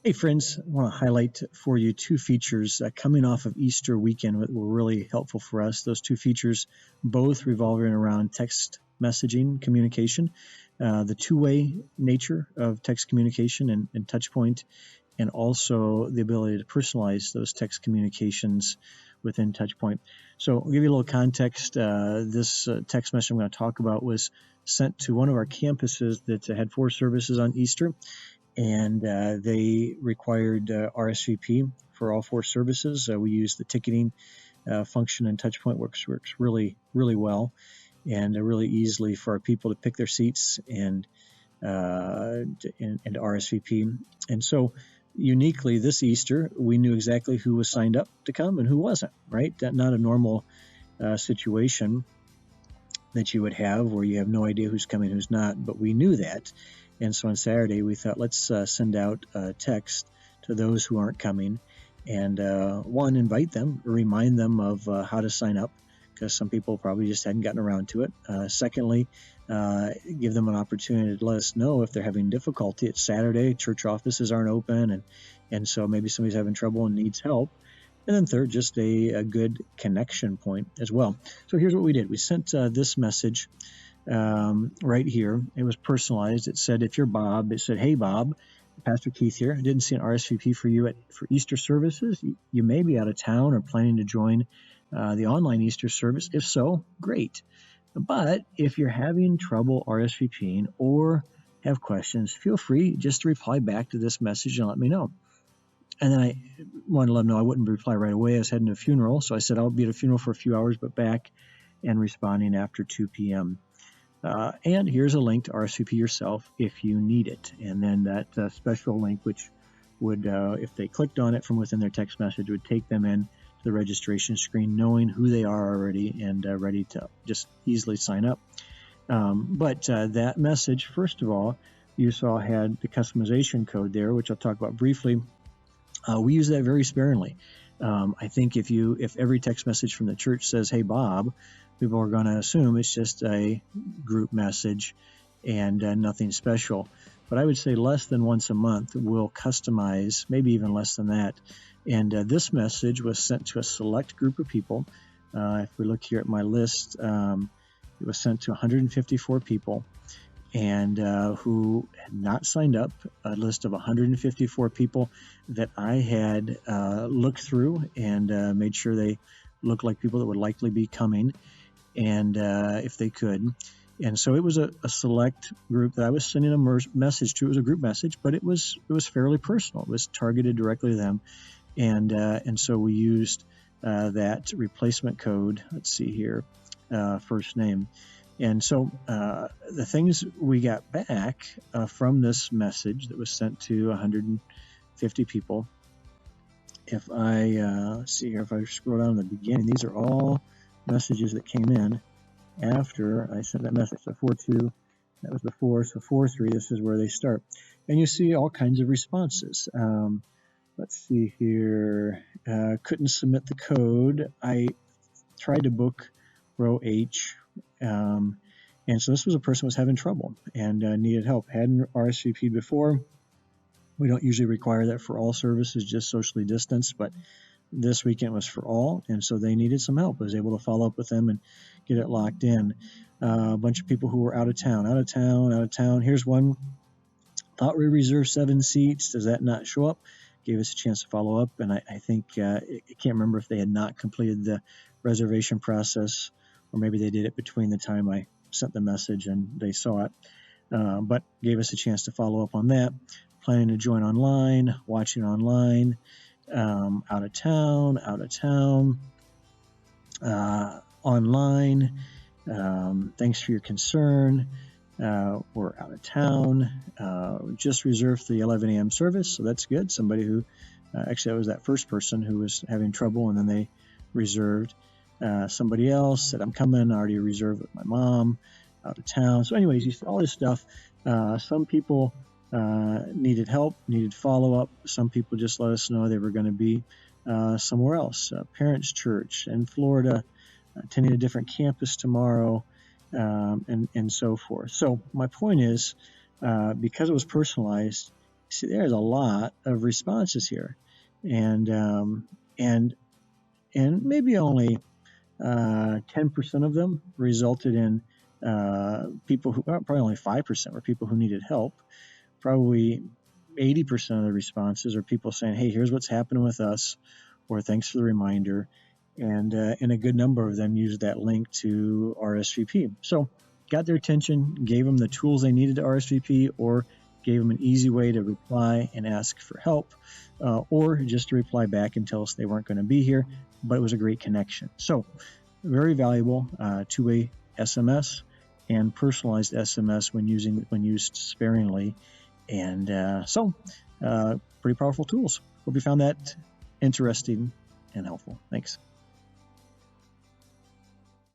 Hey friends, I want to highlight for you two features coming off of Easter weekend that were really helpful for us. Those two features both revolving around text messaging communication, the two-way nature of text communication and TouchPoint, and also the ability to personalize those text communications within TouchPoint. So I'll give you a little context. This text message I'm going to talk about was sent to one of our campuses that had 4 services on Easter, and they required RSVP for all 4 services. We use the ticketing function, and TouchPoint works really well, and really easily for our people to pick their seats and RSVP. And so uniquely this Easter, we knew exactly who was signed up to come and who wasn't, right? Not a normal situation that you would have where you have no idea who's coming, who's not, but we knew that. And so on Saturday, we thought, let's send out a text to those who aren't coming and, one, invite them, remind them of how to sign up, because some people probably just hadn't gotten around to it. Secondly, give them an opportunity to let us know if they're having difficulty. It's Saturday, church offices aren't open, and so maybe somebody's having trouble and needs help. And then third, just a good connection point as well. So here's what we did. We sent this message right here. It was personalized. It said, if you're Bob, it said, hey, Bob, Pastor Keith here. I didn't see an RSVP for you for Easter services. You may be out of town or planning to join the online Easter service. If so, great. But if you're having trouble RSVPing or have questions, feel free just to reply back to this message and let me know. And then I wanted to let them know I wouldn't reply right away. I was heading to a funeral, so I said I'll be at a funeral for a few hours, but back and responding after 2 p.m. And here's a link to RSVP yourself if you need it. And then that special link, which would, if they clicked on it from within their text message, would take them in to the registration screen, knowing who they are already and ready to just easily sign up. But that message, first of all, you saw had the customization code there, which I'll talk about briefly. We use that very sparingly. I think if every text message from the church says, hey, Bob, people are going to assume it's just a group message and nothing special. But I would say less than once a month we'll customize, maybe even less than that. And this message was sent to a select group of people. If we look here at my list, it was sent to 154 people and who had not signed up, a list of 154 people that I had looked through and made sure they looked like people that would likely be coming, and if they could. And so it was a select group that I was sending a message to. It was a group message, but it was fairly personal. It was targeted directly to them, and so we used that replacement code. Let's see here, first name. And so the things we got back from this message that was sent to 150 people, if I let's see here, if I scroll down to the beginning, these are all messages that came in after I sent that message. So 4-2, that was before. So 4-3, this is where they start. And you see all kinds of responses. Let's see here. Couldn't submit the code. I tried to book row H. And so this was a person who was having trouble and needed help. Hadn't RSVP'd before. We don't usually require that for all services, just socially distanced, but this weekend was for all, and so they needed some help. I was able to follow up with them and get it locked in. A bunch of people who were out of town. Here's one. Thought we reserved 7 seats. Does that not show up? Gave us a chance to follow up, and I think, I can't remember if they had not completed the reservation process, or maybe they did it between the time I sent the message and they saw it, but gave us a chance to follow up on that. Planning to join online, watching online, out of town, online. Thanks for your concern. We're out of town. Just reserved for the 11 a.m. service, so that's good. Somebody who, actually, that was that first person who was having trouble, and then they reserved. Somebody else said, I'm coming, I already reserved with my mom, out of town. So anyways, you see all this stuff. Some people needed help, needed follow-up. Some people just let us know they were going to be somewhere else, parents' church in Florida, attending a different campus tomorrow, and so forth. So my point is, because it was personalized, See, there's a lot of responses here, and and maybe only 10% of them resulted in people who, probably only 5% were people who needed help. Probably 80% of the responses are people saying, "Hey, here's what's happening with us," or "Thanks for the reminder," and a good number of them used that link to RSVP. So, got their attention, gave them the tools they needed to RSVP, or gave them an easy way to reply and ask for help, or just to reply back and tell us they weren't going to be here. But it was a great connection. So, very valuable two-way SMS and personalized SMS when used sparingly. And pretty powerful tools. Hope you found that interesting and helpful. Thanks.